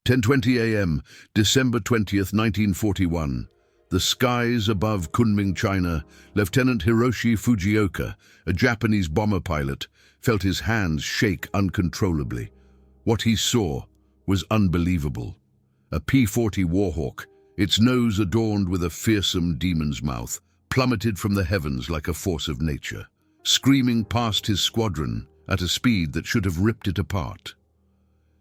10:20 a.m., December 20th, 1941. The skies above Kunming, China, Lieutenant Hiroshi Fujioka, a Japanese bomber pilot, felt his hands shake uncontrollably. What he saw was unbelievable. A P-40 Warhawk, its nose adorned with a fearsome demon's mouth, plummeted from the heavens like a force of nature, screaming past his squadron at a speed that should have ripped it apart.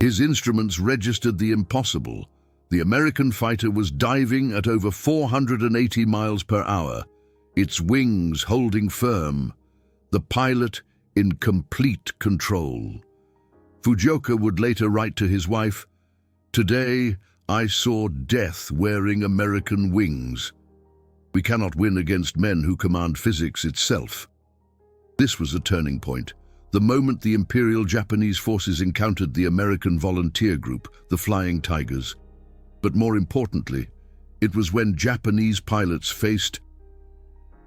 His instruments registered the impossible. The American fighter was diving at over 480 miles per hour, its wings holding firm, the pilot in complete control. Fujioka would later write to his wife, "Today, I saw death wearing American wings. We cannot win against men who command physics itself." This was a turning point. The moment the Imperial Japanese forces encountered the American volunteer group, the Flying Tigers. But more importantly, it was when Japanese pilots faced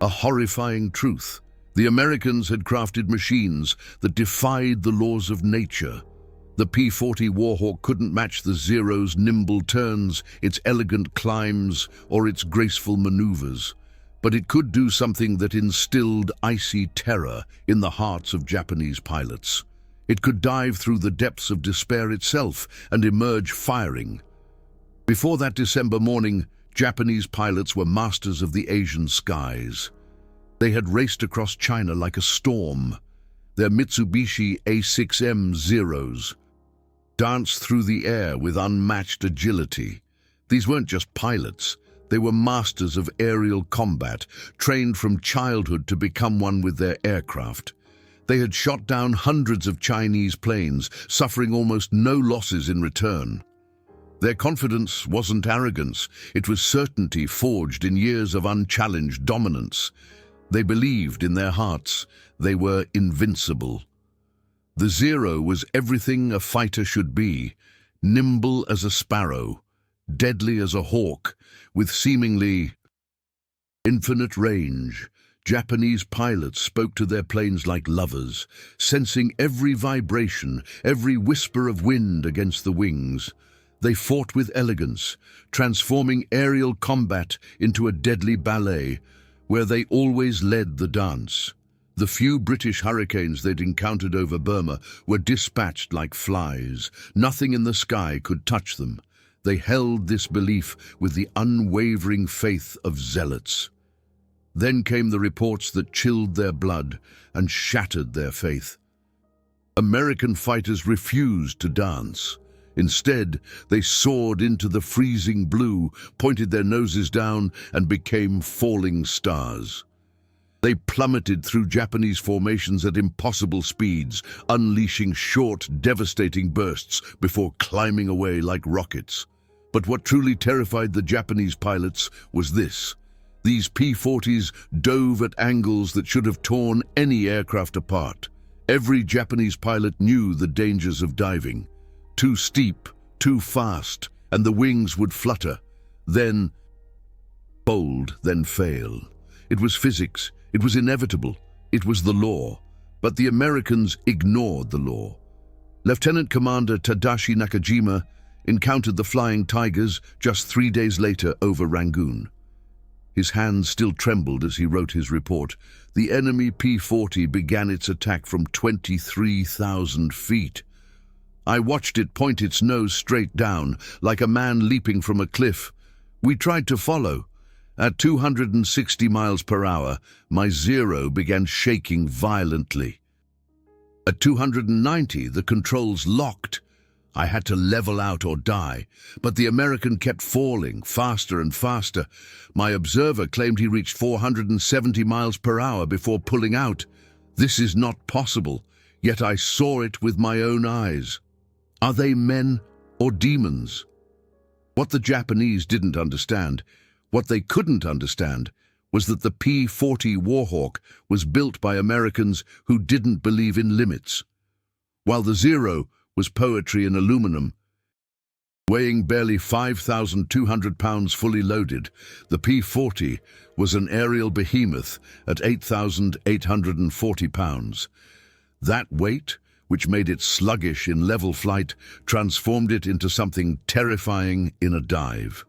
a horrifying truth. The Americans had crafted machines that defied the laws of nature. The P-40 Warhawk couldn't match the Zero's nimble turns, its elegant climbs, or its graceful maneuvers. But it could do something that instilled icy terror in the hearts of Japanese pilots. It could dive through the depths of despair itself and emerge firing. Before that December morning, Japanese pilots were masters of the Asian skies. They had raced across China like a storm. Their Mitsubishi A6M Zeros danced through the air with unmatched agility. These weren't just pilots. They were masters of aerial combat, trained from childhood to become one with their aircraft. They had shot down hundreds of Chinese planes, suffering almost no losses in return. Their confidence wasn't arrogance, it was certainty forged in years of unchallenged dominance. They believed in their hearts they were invincible. The Zero was everything a fighter should be, nimble as a sparrow, deadly as a hawk, with seemingly infinite range. Japanese pilots spoke to their planes like lovers, sensing every vibration, every whisper of wind against the wings. They fought with elegance, transforming aerial combat into a deadly ballet, where they always led the dance. The few British Hurricanes they'd encountered over Burma were dispatched like flies. Nothing in the sky could touch them. They held this belief with the unwavering faith of zealots. Then came the reports that chilled their blood and shattered their faith. American fighters refused to dance. Instead, they soared into the freezing blue, pointed their noses down, and became falling stars. They plummeted through Japanese formations at impossible speeds, unleashing short, devastating bursts before climbing away like rockets. But what truly terrified the Japanese pilots was this. These P-40s dove at angles that should have torn any aircraft apart. Every Japanese pilot knew the dangers of diving. Too steep, too fast, and the wings would flutter. Then fold, then fail. It was physics. It was inevitable. It was the law. But the Americans ignored the law. Lieutenant Commander Tadashi Nakajima encountered the Flying Tigers just 3 days later over Rangoon. His hands still trembled as he wrote his report. The enemy P-40 began its attack from 23,000 feet. I watched it point its nose straight down, like a man leaping from a cliff. We tried to follow. At 260 miles per hour, my Zero began shaking violently. At 290, the controls locked. I had to level out or die, but the American kept falling, faster and faster. My observer claimed he reached 470 miles per hour before pulling out. This is not possible, yet I saw it with my own eyes. Are they men or demons? What the Japanese didn't understand, what they couldn't understand, was that the P-40 Warhawk was built by Americans who didn't believe in limits. While the Zero was poetry in aluminum, weighing barely 5,200 pounds fully loaded, the P-40 was an aerial behemoth at 8,840 pounds. That weight which made it sluggish in level flight, transformed it into something terrifying in a dive.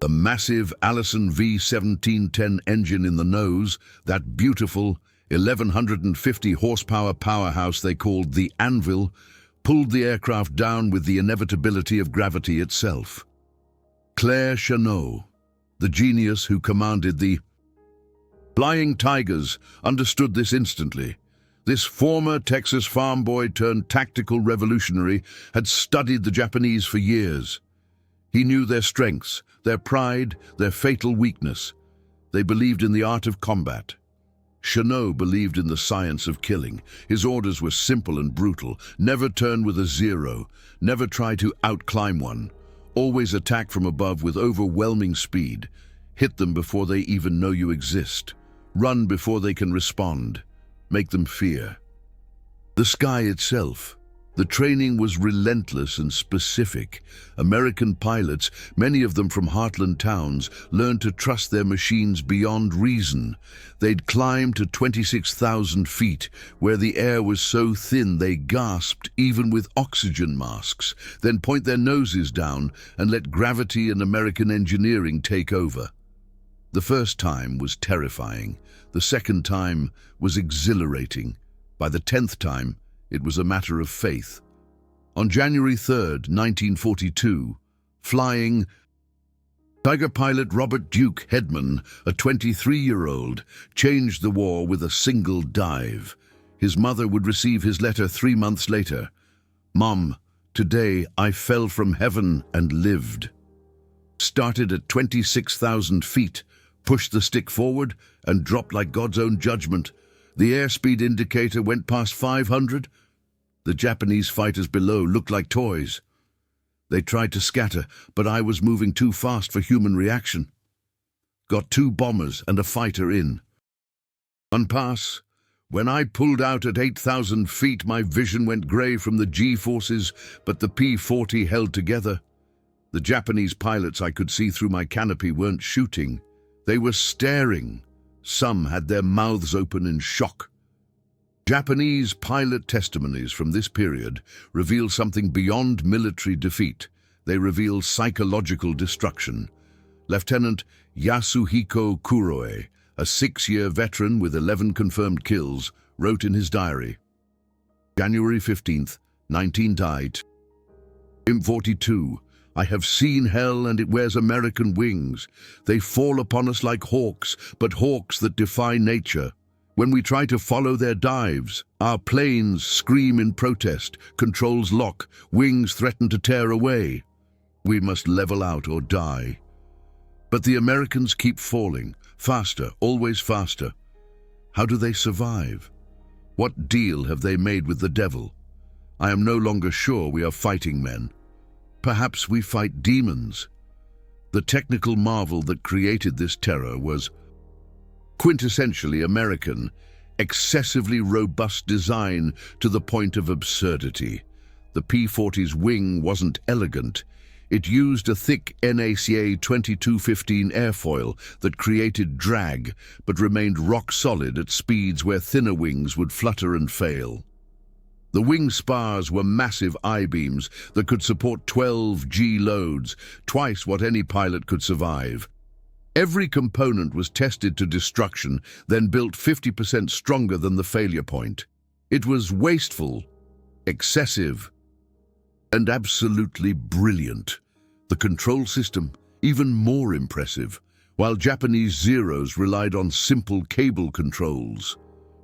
The massive Allison V1710 engine in the nose, that beautiful 1150 horsepower powerhouse they called the Anvil, pulled the aircraft down with the inevitability of gravity itself. Claire Chanot, the genius who commanded the Flying Tigers, understood this instantly. This former Texas farm boy turned tactical revolutionary had studied the Japanese for years. He knew their strengths, their pride, their fatal weakness. They believed in the art of combat. Chanot believed in the science of killing. His orders were simple and brutal. Never turn with a zero. Never try to outclimb one. Always attack from above with overwhelming speed. Hit them before they even know you exist. Run before they can respond. Make them fear. The sky itself. The training was relentless and specific. American pilots, many of them from heartland towns, learned to trust their machines beyond reason. They'd climb to 26,000 feet, where the air was so thin they gasped even with oxygen masks, then point their noses down and let gravity and American engineering take over. The first time was terrifying. The second time was exhilarating. By the 10th time, it was a matter of faith. On January 3rd, 1942, flying Tiger pilot Robert Duke Hedman, a 23-year-old, changed the war with a single dive. His mother would receive his letter 3 months later. "Mom, today I fell from heaven and lived." Started at 26,000 feet, pushed the stick forward, and dropped like God's own judgment. The airspeed indicator went past 500. The Japanese fighters below looked like toys. They tried to scatter, but I was moving too fast for human reaction. Got 2 bombers and a fighter in. On pass, when I pulled out at 8,000 feet, my vision went grey from the G-forces, but the P-40 held together. The Japanese pilots I could see through my canopy weren't shooting. They were staring. Some had their mouths open in shock. Japanese pilot testimonies from this period reveal something beyond military defeat. They reveal psychological destruction. Lieutenant Yasuhiko Kuroe, a 6-year veteran with 11 confirmed kills, wrote in his diary, January 15th, 19 died. Imp-42, I have seen hell and it wears American wings. They fall upon us like hawks, but hawks that defy nature. When we try to follow their dives, our planes scream in protest, controls lock, wings threaten to tear away. We must level out or die. But the Americans keep falling, faster, always faster. How do they survive? What deal have they made with the devil? I am no longer sure we are fighting men. Perhaps we fight demons. The technical marvel that created this terror was quintessentially American, excessively robust design to the point of absurdity. The P-40's wing wasn't elegant. It used a thick NACA 2215 airfoil that created drag, but remained rock solid at speeds where thinner wings would flutter and fail. The wing spars were massive I-beams that could support 12 G loads, twice what any pilot could survive. Every component was tested to destruction, then built 50% stronger than the failure point. It was wasteful, excessive, and absolutely brilliant. The control system, even more impressive, while Japanese Zeros relied on simple cable controls.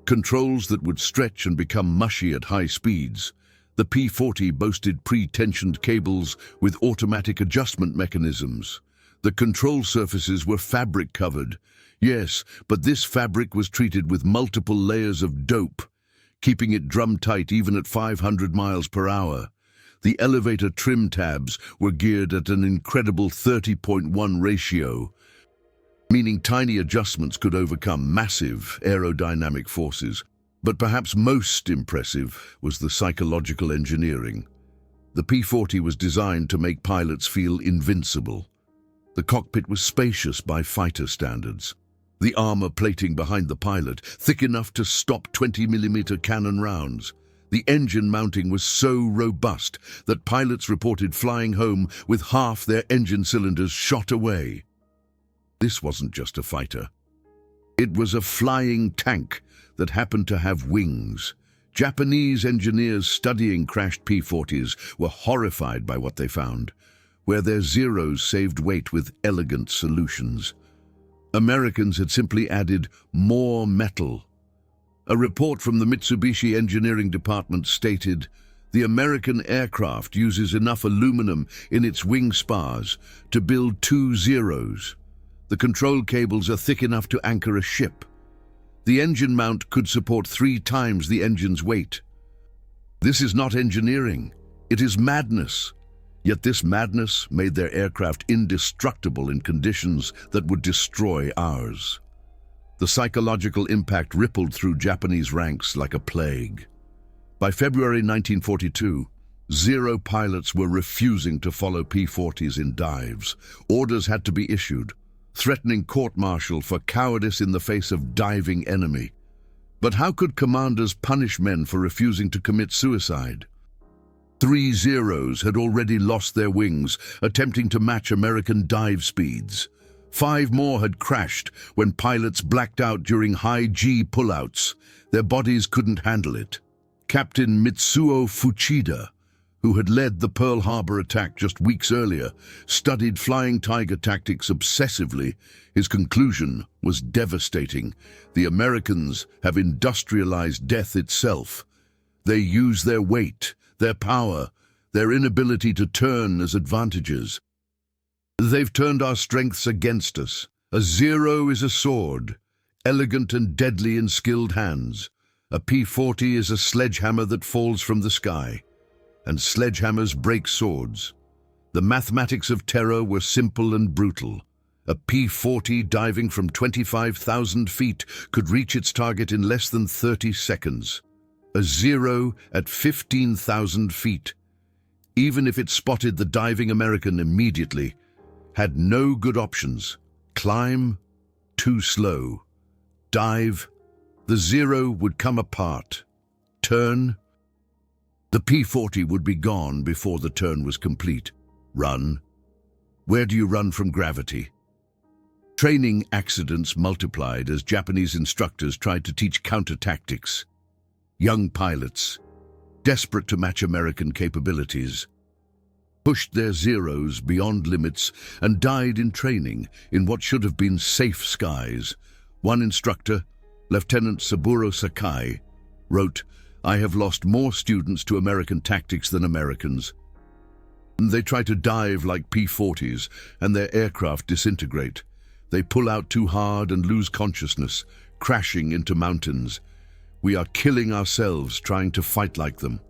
Controls that would stretch and become mushy at high speeds. The P-40 boasted pre-tensioned cables with automatic adjustment mechanisms. The control surfaces were fabric-covered. Yes, but this fabric was treated with multiple layers of dope, keeping it drum-tight even at 500 miles per hour. The elevator trim tabs were geared at an incredible 30.1 ratio, meaning tiny adjustments could overcome massive aerodynamic forces. But perhaps most impressive was the psychological engineering. The P-40 was designed to make pilots feel invincible. The cockpit was spacious by fighter standards. The armor plating behind the pilot, thick enough to stop 20mm cannon rounds. The engine mounting was so robust that pilots reported flying home with half their engine cylinders shot away. This wasn't just a fighter. It was a flying tank that happened to have wings. Japanese engineers studying crashed P-40s were horrified by what they found, where their Zeros saved weight with elegant solutions. Americans had simply added more metal. A report from the Mitsubishi Engineering Department stated, "The American aircraft uses enough aluminum in its wing spars to build 2 Zeros. The control cables are thick enough to anchor a ship. The engine mount could support 3 times the engine's weight." This is not engineering, it is madness. Yet this madness made their aircraft indestructible in conditions that would destroy ours. The psychological impact rippled through Japanese ranks like a plague. By February 1942, Zero pilots were refusing to follow P-40s in dives. Orders had to be issued, threatening court-martial for cowardice in the face of diving enemy. But how could commanders punish men for refusing to commit suicide? 3 Zeros had already lost their wings, attempting to match American dive speeds. 5 more had crashed when pilots blacked out during high-G pullouts. Their bodies couldn't handle it. Captain Mitsuo Fuchida, who had led the Pearl Harbor attack just weeks earlier, studied Flying Tiger tactics obsessively. His conclusion was devastating. The Americans have industrialized death itself. They use their weight, their power, their inability to turn as advantages. They've turned our strengths against us. A Zero is a sword, elegant and deadly in skilled hands. A P-40 is a sledgehammer that falls from the sky, and sledgehammers break swords. The mathematics of terror were simple and brutal. A P-40 diving from 25,000 feet could reach its target in less than 30 seconds. A Zero at 15,000 feet, even if it spotted the diving American immediately, had no good options. Climb, too slow. Dive, the Zero would come apart. Turn, the P-40 would be gone before the turn was complete. Run. Where do you run from gravity? Training accidents multiplied as Japanese instructors tried to teach counter-tactics. Young pilots, desperate to match American capabilities, pushed their Zeros beyond limits and died in training in what should have been safe skies. One instructor, Lieutenant Saburo Sakai, wrote, "I have lost more students to American tactics than Americans. They try to dive like P-40s and their aircraft disintegrate. They pull out too hard and lose consciousness, crashing into mountains. We are killing ourselves trying to fight like them."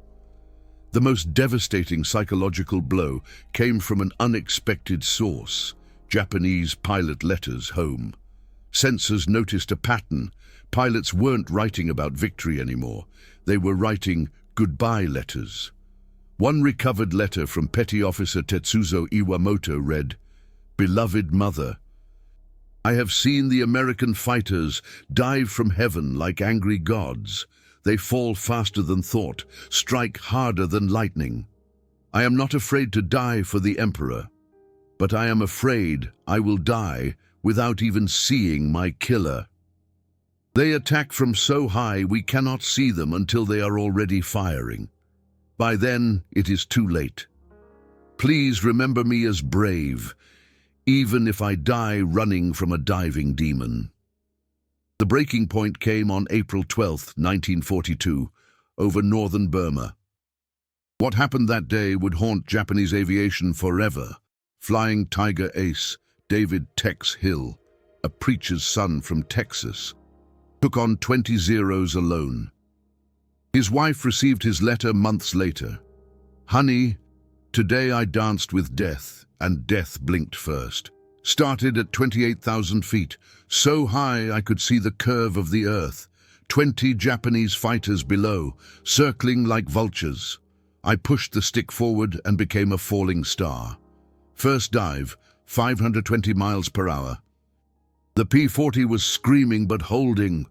The most devastating psychological blow came from an unexpected source: Japanese pilot letters home. Censors noticed a pattern. Pilots weren't writing about victory anymore. They were writing goodbye letters. One recovered letter from Petty Officer Tetsuzo Iwamoto read, "Beloved Mother, I have seen the American fighters dive from heaven like angry gods. They fall faster than thought, strike harder than lightning. I am not afraid to die for the Emperor, but I am afraid I will die without even seeing my killer. They attack from so high we cannot see them until they are already firing. By then, it is too late. Please remember me as brave, even if I die running from a diving demon." The breaking point came on April 12, 1942, over northern Burma. What happened that day would haunt Japanese aviation forever. Flying Tiger ace David Tex Hill, a preacher's son from Texas, took on 20 Zeros alone. His wife received his letter months later. "Honey, today I danced with death, and death blinked first. Started at 28,000 feet, so high I could see the curve of the earth. 20 Japanese fighters below, circling like vultures. I pushed the stick forward and became a falling star. First dive, 520 miles per hour. The P-40 was screaming but holding.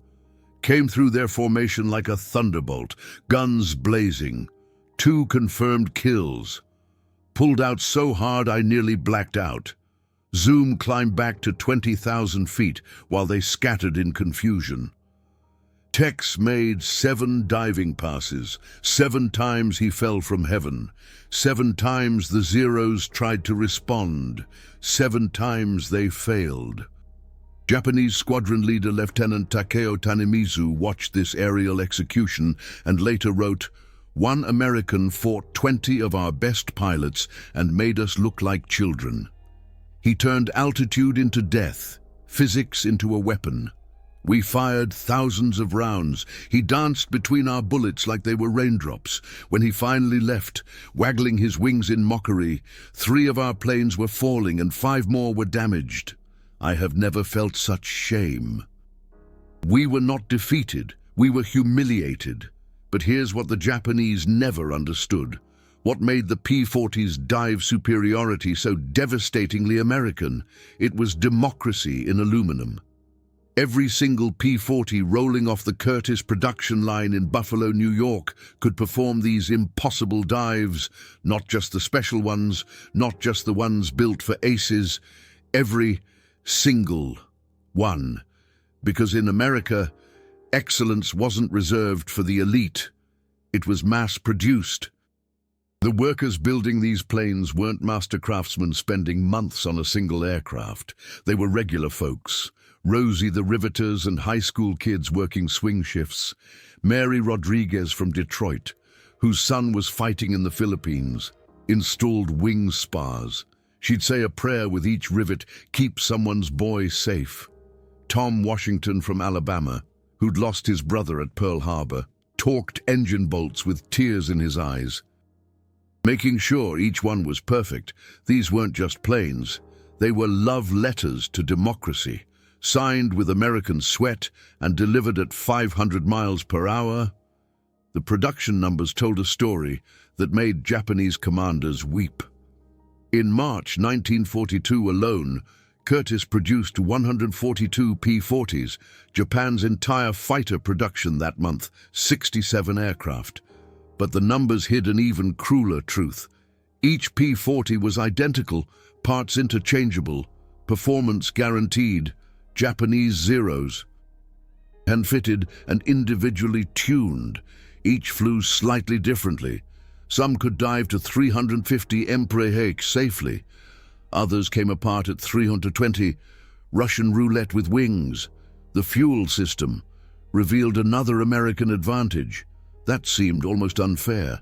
came through their formation like a thunderbolt, guns blazing. 2 confirmed kills. Pulled out so hard I nearly blacked out. Zoom climbed back to 20,000 feet while they scattered in confusion. Tex made 7 diving passes. 7 times he fell from heaven. 7 times the Zeros tried to respond. 7 times they failed. Japanese squadron leader Lieutenant Takeo Tanemizu watched this aerial execution and later wrote, "One American fought 20 of our best pilots and made us look like children. He turned altitude into death, physics into a weapon. We fired thousands of rounds. He danced between our bullets like they were raindrops. When he finally left, waggling his wings in mockery, 3 of our planes were falling and 5 more were damaged. I have never felt such shame. We were not defeated, we were humiliated. But here's what the Japanese never understood. What made the P-40's dive superiority so devastatingly American? It was democracy in aluminum. Every single P-40 rolling off the Curtiss production line in Buffalo, New York, could perform these impossible dives, not just the special ones, not just the ones built for aces, every single one. Because in America, excellence wasn't reserved for the elite. It was mass-produced. The workers building these planes weren't master craftsmen spending months on a single aircraft. They were regular folks. Rosie the riveters and high school kids working swing shifts. Mary Rodriguez from Detroit, whose son was fighting in the Philippines, installed wing spars. She'd say a prayer with each rivet, keep someone's boy safe. Tom Washington from Alabama, who'd lost his brother at Pearl Harbor, torqued engine bolts with tears in his eyes. Making sure each one was perfect, these weren't just planes. They were love letters to democracy, signed with American sweat and delivered at 500 miles per hour. The production numbers told a story that made Japanese commanders weep. In March 1942 alone, Curtiss produced 142 P-40s, Japan's entire fighter production that month, 67 aircraft. But the numbers hid an even crueler truth. Each P-40 was identical, parts interchangeable, performance guaranteed, Japanese Zeros. Hand-fitted and individually tuned, each flew slightly differently. Some could dive to 350 mph safely. Others came apart at 320, Russian roulette with wings. The fuel system revealed another American advantage. That seemed almost unfair.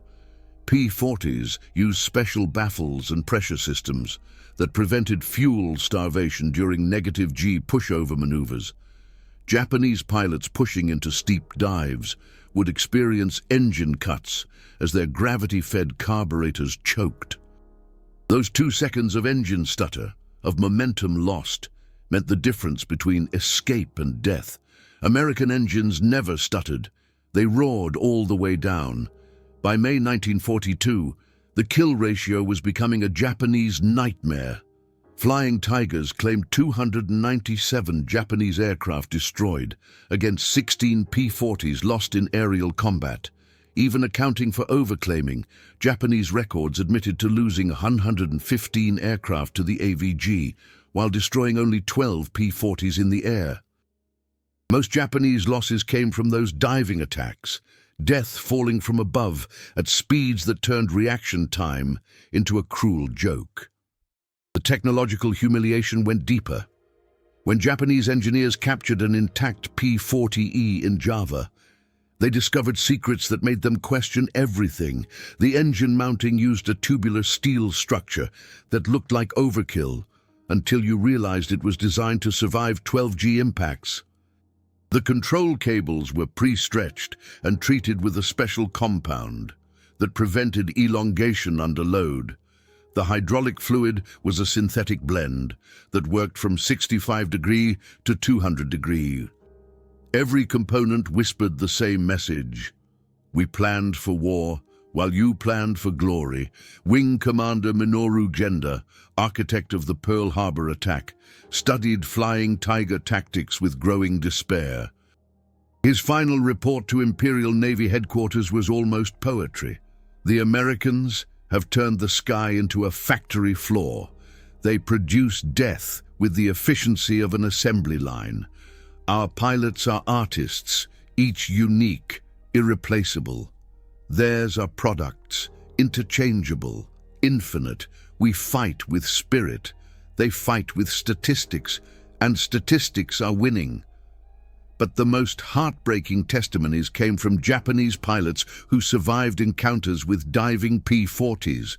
P-40s used special baffles and pressure systems that prevented fuel starvation during negative G pushover maneuvers. Japanese pilots pushing into steep dives would experience engine cuts as their gravity-fed carburetors choked. Those 2 seconds of engine stutter, of momentum lost, meant the difference between escape and death. American engines never stuttered. They roared all the way down. By May 1942, the kill ratio was becoming a Japanese nightmare. Flying Tigers claimed 297 Japanese aircraft destroyed, against 16 P-40s lost in aerial combat. Even accounting for overclaiming, Japanese records admitted to losing 115 aircraft to the AVG, while destroying only 12 P-40s in the air. Most Japanese losses came from those diving attacks, death falling from above at speeds that turned reaction time into a cruel joke. The technological humiliation went deeper. When Japanese engineers captured an intact P-40E in Java, they discovered secrets that made them question everything. The engine mounting used a tubular steel structure that looked like overkill until you realized it was designed to survive 12G impacts. The control cables were pre-stretched and treated with a special compound that prevented elongation under load. The hydraulic fluid was a synthetic blend that worked from 65° to 200°. Every component whispered the same message. We planned for war, while you planned for glory. Wing Commander Minoru Genda, architect of the Pearl Harbor attack, studied Flying Tiger tactics with growing despair. His final report to Imperial Navy headquarters was almost poetry. The Americans have turned the sky into a factory floor. They produce death with the efficiency of an assembly line. Our pilots are artists, each unique, irreplaceable. Theirs are products, interchangeable, infinite. We fight with spirit. They fight with statistics, and statistics are winning. But the most heartbreaking testimonies came from Japanese pilots who survived encounters with diving P-40s.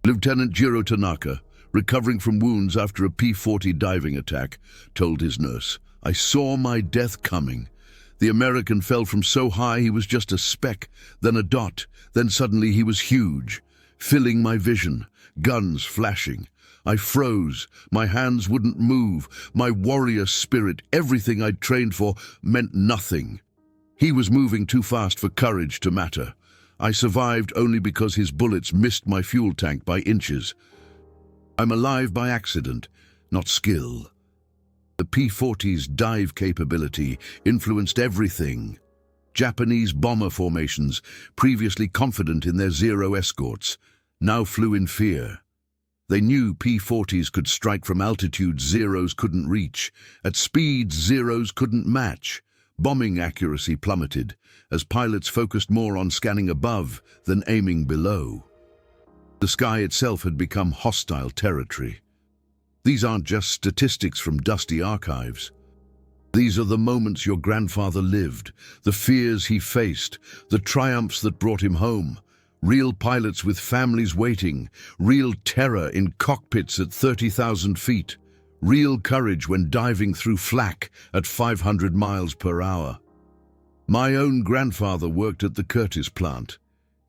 Lieutenant Jiro Tanaka, recovering from wounds after a P-40 diving attack, told his nurse, "I saw my death coming. The American fell from so high he was just a speck, then a dot, then suddenly he was huge, filling my vision, guns flashing. I froze, my hands wouldn't move, my warrior spirit, everything I'd trained for, meant nothing. He was moving too fast for courage to matter. I survived only because his bullets missed my fuel tank by inches. I'm alive by accident, not skill." The P-40's dive capability influenced everything. Japanese bomber formations, previously confident in their Zero escorts, now flew in fear. They knew P-40s could strike from altitudes Zeros couldn't reach, at speeds Zeros couldn't match. Bombing accuracy plummeted, as pilots focused more on scanning above than aiming below. The sky itself had become hostile territory. These aren't just statistics from dusty archives. These are the moments your grandfather lived, the fears he faced, the triumphs that brought him home. Real pilots with families waiting, real terror in cockpits at 30,000 feet, real courage when diving through flak at 500 miles per hour. My own grandfather worked at the Curtiss plant.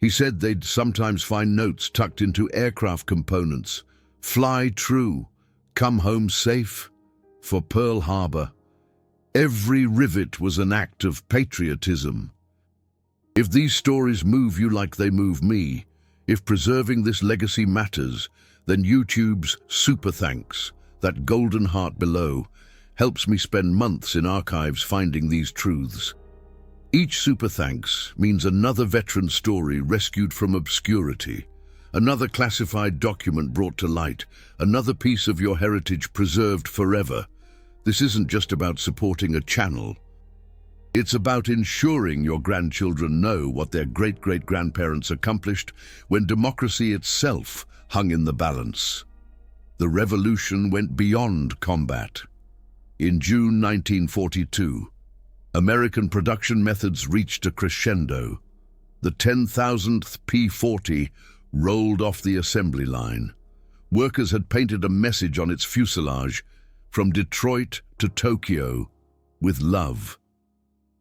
He said they'd sometimes find notes tucked into aircraft components. "Fly true, come home safe," for Pearl Harbor. Every rivet was an act of patriotism. If these stories move you like they move me, if preserving this legacy matters, then YouTube's super thanks, that golden heart below, helps me spend months in archives finding these truths. Each super thanks means another veteran story rescued from obscurity, another classified document brought to light, another piece of your heritage preserved forever. This isn't just about supporting a channel. It's about ensuring your grandchildren know what their great-great-grandparents accomplished when democracy itself hung in the balance. The revolution went beyond combat. In June 1942, American production methods reached a crescendo. The 10,000th P-40 rolled off the assembly line. Workers had painted a message on its fuselage, "From Detroit to Tokyo, with love."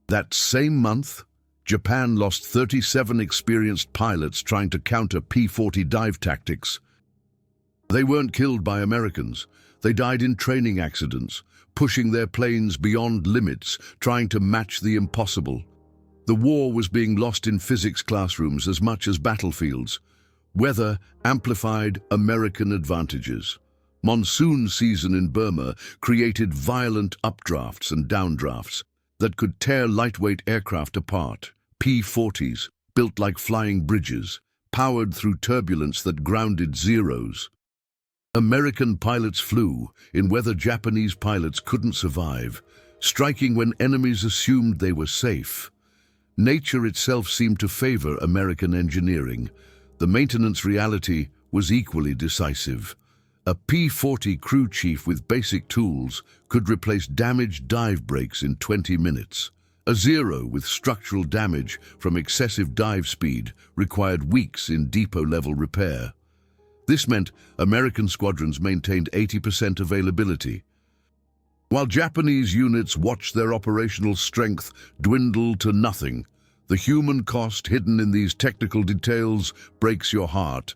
That same month, Japan lost 37 experienced pilots trying to counter P-40 dive tactics. They weren't killed by Americans. They died in training accidents, pushing their planes beyond limits, trying to match the impossible. The war was being lost in physics classrooms as much as battlefields. Weather amplified American advantages. Monsoon season in Burma created violent updrafts and downdrafts that could tear lightweight aircraft apart. P-40s, built like flying bridges, powered through turbulence that grounded Zeros. American pilots flew in weather Japanese pilots couldn't survive, striking when enemies assumed they were safe. Nature itself seemed to favor American engineering. The maintenance reality was equally decisive. A P-40 crew chief with basic tools could replace damaged dive brakes in 20 minutes. A Zero with structural damage from excessive dive speed required weeks in depot-level repair. This meant American squadrons maintained 80% availability, while Japanese units watched their operational strength dwindle to nothing. The human cost hidden in these technical details breaks your heart.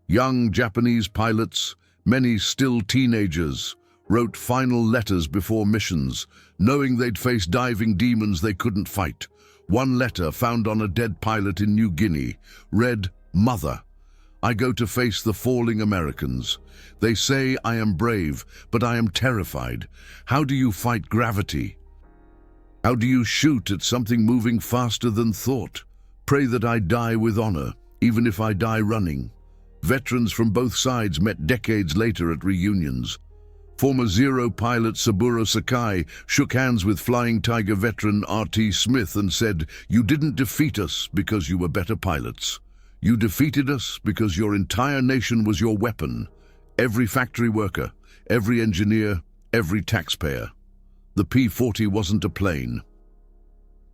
Young Japanese pilots, many still teenagers, wrote final letters before missions, knowing they'd face diving demons they couldn't fight. One letter, found on a dead pilot in New Guinea, read, "Mother, I go to face the falling Americans. They say I am brave, but I am terrified. How do you fight gravity?" How do you shoot at something moving faster than thought? Pray that I die with honor, even if I die running. Veterans from both sides met decades later at reunions. Former Zero pilot Saburo Sakai shook hands with Flying Tiger veteran R.T. Smith and said, "You didn't defeat us because you were better pilots. You defeated us because your entire nation was your weapon. Every factory worker, every engineer, every taxpayer. The P-40 wasn't a plane.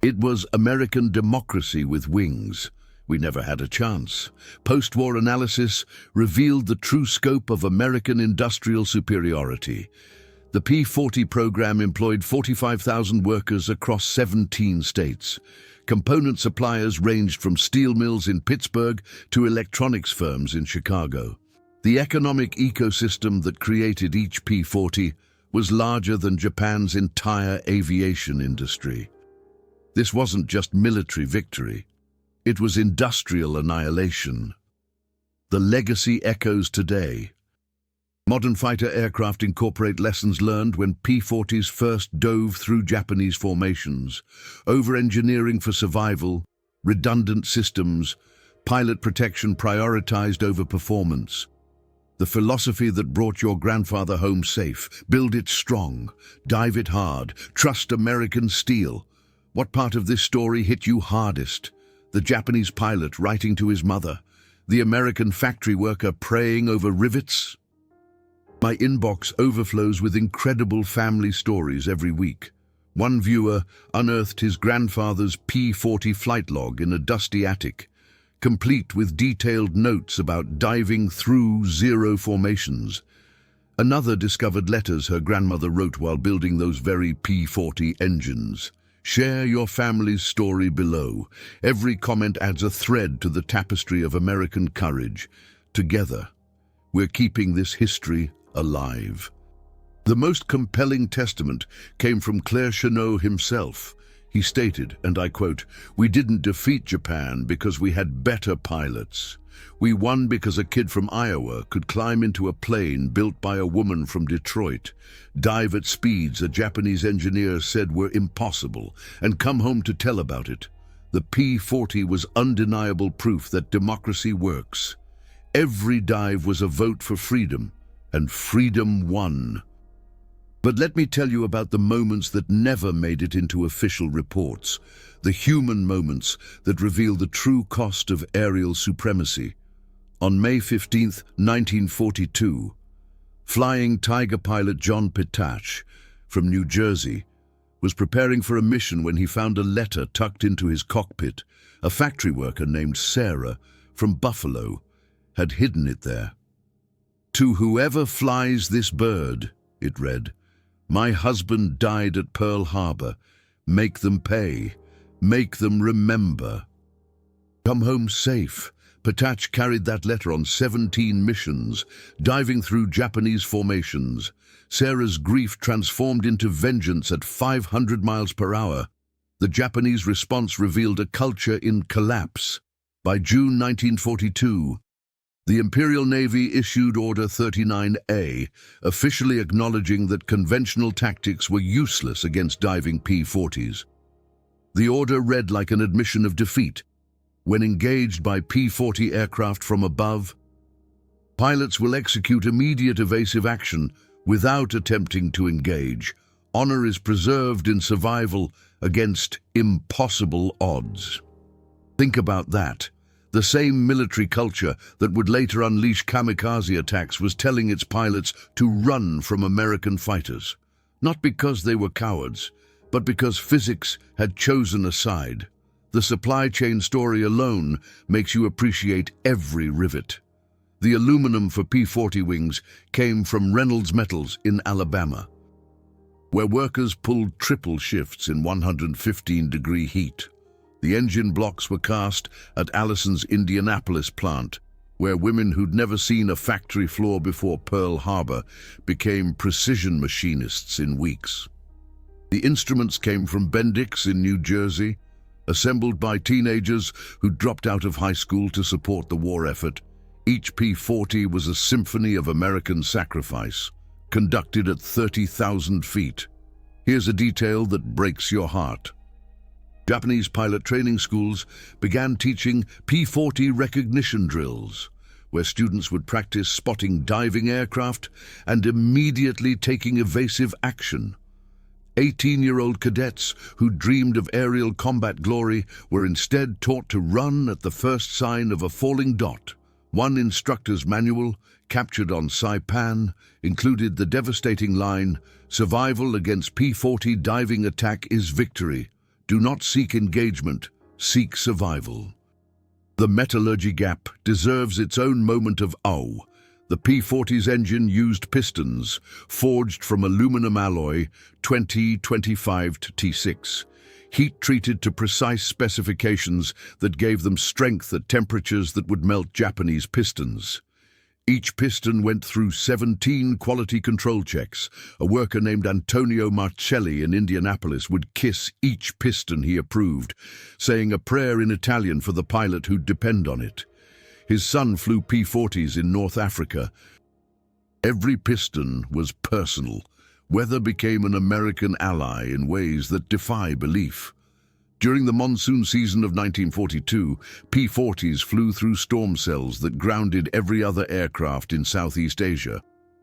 It was American democracy with wings. We never had a chance." Post-war analysis revealed the true scope of American industrial superiority. The P-40 program employed 45,000 workers across 17 states. Component suppliers ranged from steel mills in Pittsburgh to electronics firms in Chicago. The economic ecosystem that created each P-40 was larger than Japan's entire aviation industry. This wasn't just military victory. It was industrial annihilation. The legacy echoes today. Modern fighter aircraft incorporate lessons learned when P-40s first dove through Japanese formations. Over-engineering for survival, redundant systems, pilot protection prioritized over performance. The philosophy that brought your grandfather home safe: build it strong, dive it hard, trust American steel. What part of this story hit you hardest? The Japanese pilot writing to his mother? The American factory worker praying over rivets? My inbox overflows with incredible family stories every week. One viewer unearthed his grandfather's P-40 flight log in a dusty attic, complete with detailed notes about diving through zero formations. Another discovered letters her grandmother wrote while building those very P-40 engines. Share your family's story below. Every comment adds a thread to the tapestry of American courage. Together, we're keeping this history alive. The most compelling testament came from Claire Chenot himself. He stated, and I quote, "We didn't defeat Japan because we had better pilots. We won because a kid from Iowa could climb into a plane built by a woman from Detroit, dive at speeds a Japanese engineer said were impossible, and come home to tell about it. The P-40 was undeniable proof that democracy works. Every dive was a vote for freedom, and freedom won." But let me tell you about the moments that never made it into official reports, the human moments that reveal the true cost of aerial supremacy. On May 15, 1942, Flying Tiger pilot John Petach from New Jersey was preparing for a mission when he found a letter tucked into his cockpit. A factory worker named Sarah from Buffalo had hidden it there. "To whoever flies this bird," it read, "my husband died at Pearl Harbor. Make them pay. Make them remember." Come home safe. Petach carried that letter on 17 missions, diving through Japanese formations. Sarah's grief transformed into vengeance at 500 miles per hour. The Japanese response revealed a culture in collapse. By June 1942, the Imperial Navy issued Order 39A, officially acknowledging that conventional tactics were useless against diving P-40s. The order read like an admission of defeat. When engaged by P-40 aircraft from above, pilots will execute immediate evasive action without attempting to engage. Honor is preserved in survival against impossible odds. Think about that. The same military culture that would later unleash kamikaze attacks was telling its pilots to run from American fighters. Not because they were cowards, but because physics had chosen a side. The supply chain story alone makes you appreciate every rivet. The aluminum for P-40 wings came from Reynolds Metals in Alabama, where workers pulled triple shifts in 115-degree heat. The engine blocks were cast at Allison's Indianapolis plant, where women who'd never seen a factory floor before Pearl Harbor became precision machinists in weeks. The instruments came from Bendix in New Jersey, assembled by teenagers who dropped out of high school to support the war effort. Each P-40 was a symphony of American sacrifice, conducted at 30,000 feet. Here's a detail that breaks your heart. Japanese pilot training schools began teaching P-40 recognition drills, where students would practice spotting diving aircraft and immediately taking evasive action. 18-year-old cadets who dreamed of aerial combat glory were instead taught to run at the first sign of a falling dot. One instructor's manual, captured on Saipan, included the devastating line, "Survival against P-40 diving attack is victory. Do not seek engagement, seek survival." The metallurgy gap deserves its own moment of awe. The P-40's engine used pistons, forged from aluminum alloy 2025 T6, heat-treated to precise specifications that gave them strength at temperatures that would melt Japanese pistons. Each piston went through 17 quality control checks. A worker named Antonio Marcelli in Indianapolis would kiss each piston he approved, saying a prayer in Italian for the pilot who'd depend on it. His son flew P-40s in North Africa. Every piston was personal. Weather became an American ally in ways that defy belief. During the monsoon season of 1942, P-40s flew through storm cells that grounded every other aircraft in Southeast Asia.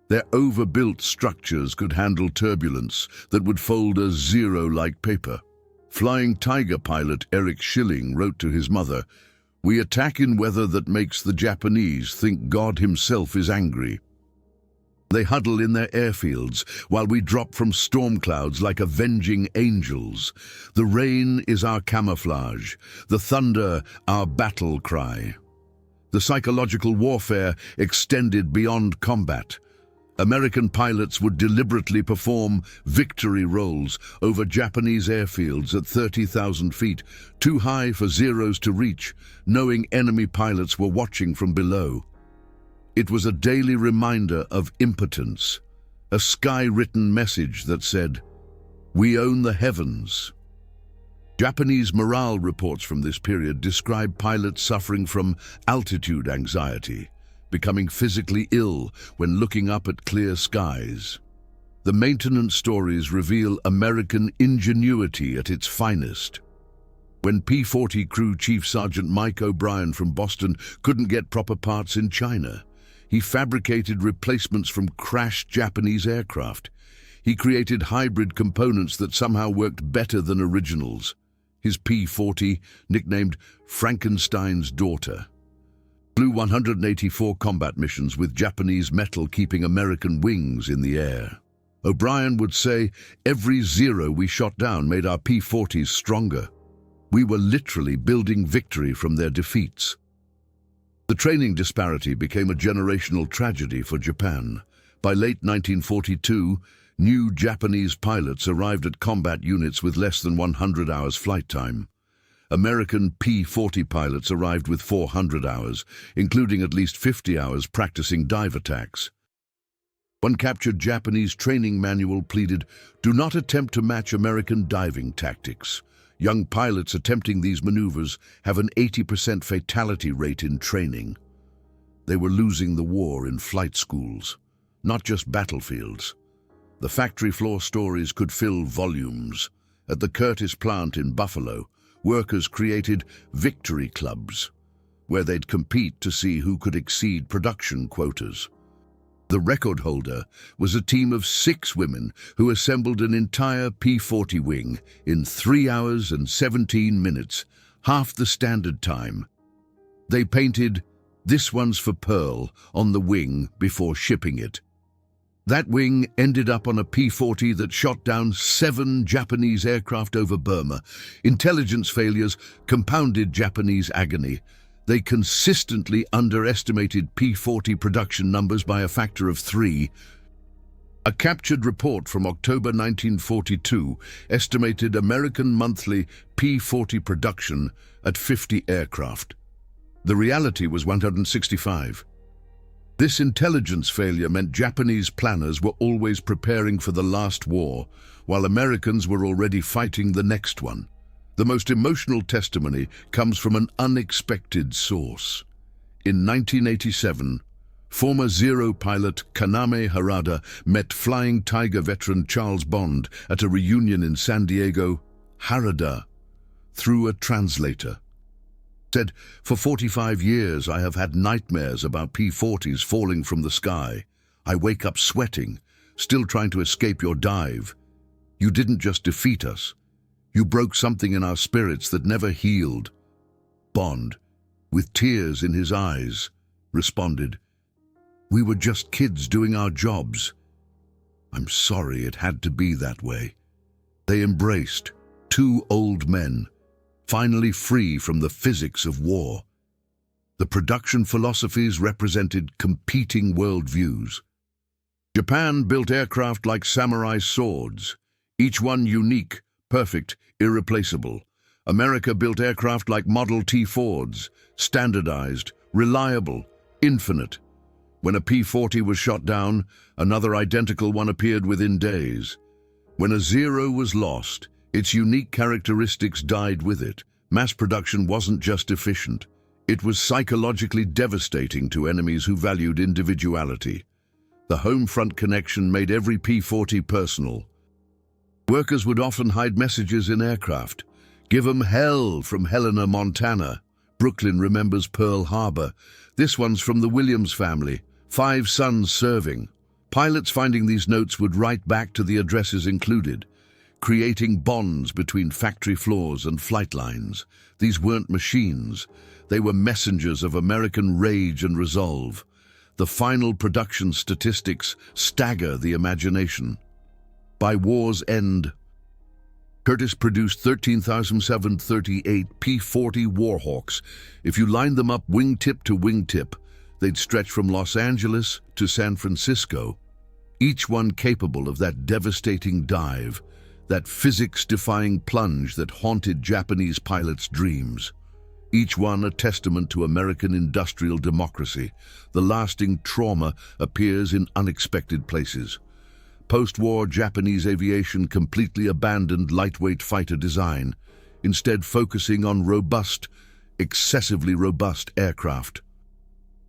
Their overbuilt structures could handle turbulence that would fold a zero like paper. Flying Tiger pilot Eric Schilling wrote to his mother, "We attack in weather that makes the Japanese think God himself is angry. They huddle in their airfields while we drop from storm clouds like avenging angels. The rain is our camouflage, the thunder our battle cry." The psychological warfare extended beyond combat. American pilots would deliberately perform victory rolls over Japanese airfields at 30,000 feet, too high for Zeros to reach, knowing enemy pilots were watching from below. It was a daily reminder of impotence, a sky-written message that said, "We own the heavens." Japanese morale reports from this period describe pilots suffering from altitude anxiety, becoming physically ill when looking up at clear skies. The maintenance stories reveal American ingenuity at its finest. When P-40 crew Chief Sergeant Mike O'Brien from Boston couldn't get proper parts in China, he fabricated replacements from crashed Japanese aircraft. He created hybrid components that somehow worked better than originals. His P-40, nicknamed Frankenstein's daughter, flew 184 combat missions with Japanese metal keeping American wings in the air. O'Brien would say, "Every Zero we shot down made our P-40s stronger. We were literally building victory from their defeats." The training disparity became a generational tragedy for Japan. By late 1942, new Japanese pilots arrived at combat units with less than 100 hours flight time. American P-40 pilots arrived with 400 hours, including at least 50 hours practicing dive attacks. One captured Japanese training manual pleaded, "Do not attempt to match American diving tactics. Young pilots attempting these maneuvers have an 80% fatality rate in training." They were losing the war in flight schools, not just battlefields. The factory floor stories could fill volumes. At the Curtiss plant in Buffalo, workers created victory clubs, where they'd compete to see who could exceed production quotas. The record holder was a team of 6 women who assembled an entire P-40 wing in 3 hours and 17 minutes, half the standard time. They painted "This one's for Pearl" on the wing before shipping it. That wing ended up on a P-40 that shot down 7 Japanese aircraft over Burma. Intelligence failures compounded Japanese agony. They consistently underestimated P-40 production numbers by a factor of 3. A captured report from October 1942 estimated American monthly P-40 production at 50 aircraft. The reality was 165. This intelligence failure meant Japanese planners were always preparing for the last war, while Americans were already fighting the next one. The most emotional testimony comes from an unexpected source. In 1987, Former Zero pilot Kaname Harada met Flying Tiger veteran Charles Bond at a reunion in San Diego. Harada, through a translator, said, "For 45 years I have had nightmares about P-40s falling from the sky. I wake up sweating, still trying to escape your dive. You didn't just defeat us. You broke something in our spirits that never healed." Bond, with tears in his eyes, responded, "We were just kids doing our jobs. I'm sorry it had to be that way." They embraced, two old men, finally free from the physics of war. The production philosophies represented competing worldviews. Japan built aircraft like samurai swords, each one unique, perfect, irreplaceable. America built aircraft like Model T Fords, standardized, reliable, infinite. When a P-40 was shot down, another identical one appeared within days. When a Zero was lost, its unique characteristics died with it. Mass production wasn't just efficient. It was psychologically devastating to enemies who valued individuality. The home front connection made every P-40 personal. Workers would often hide messages in aircraft. "Give 'em hell," from Helena, Montana. Brooklyn remembers Pearl Harbor. This one's from the Williams family. 5 sons serving. Pilots finding these notes would write back to the addresses included, creating bonds between factory floors and flight lines. These weren't machines. They were messengers of American rage and resolve. The final production statistics stagger the imagination. By war's end, Curtiss produced 13,738 P-40 Warhawks. If you lined them up wingtip to wingtip, they'd stretch from Los Angeles to San Francisco, each one capable of that devastating dive, that physics-defying plunge that haunted Japanese pilots' dreams. Each one a testament to American industrial democracy. The lasting trauma appears in unexpected places. Post-war Japanese aviation completely abandoned lightweight fighter design, instead focusing on robust, excessively robust aircraft.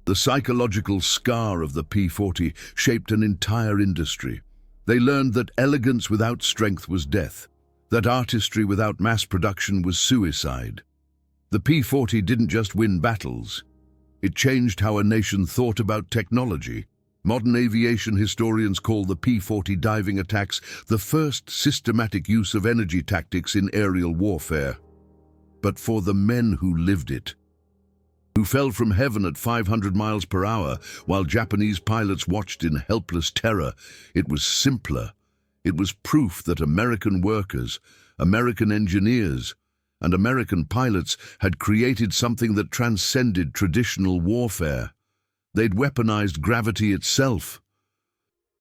The psychological scar of the P-40 shaped an entire industry. They learned that elegance without strength was death, that artistry without mass production was suicide. The P-40 didn't just win battles. It changed how a nation thought about technology. Modern aviation historians call the P-40 diving attacks the first systematic use of energy tactics in aerial warfare. But for the men who lived it, who fell from heaven at 500 miles per hour while Japanese pilots watched in helpless terror, it was simpler. It was proof that American workers, American engineers, and American pilots had created something that transcended traditional warfare. They'd weaponized gravity itself.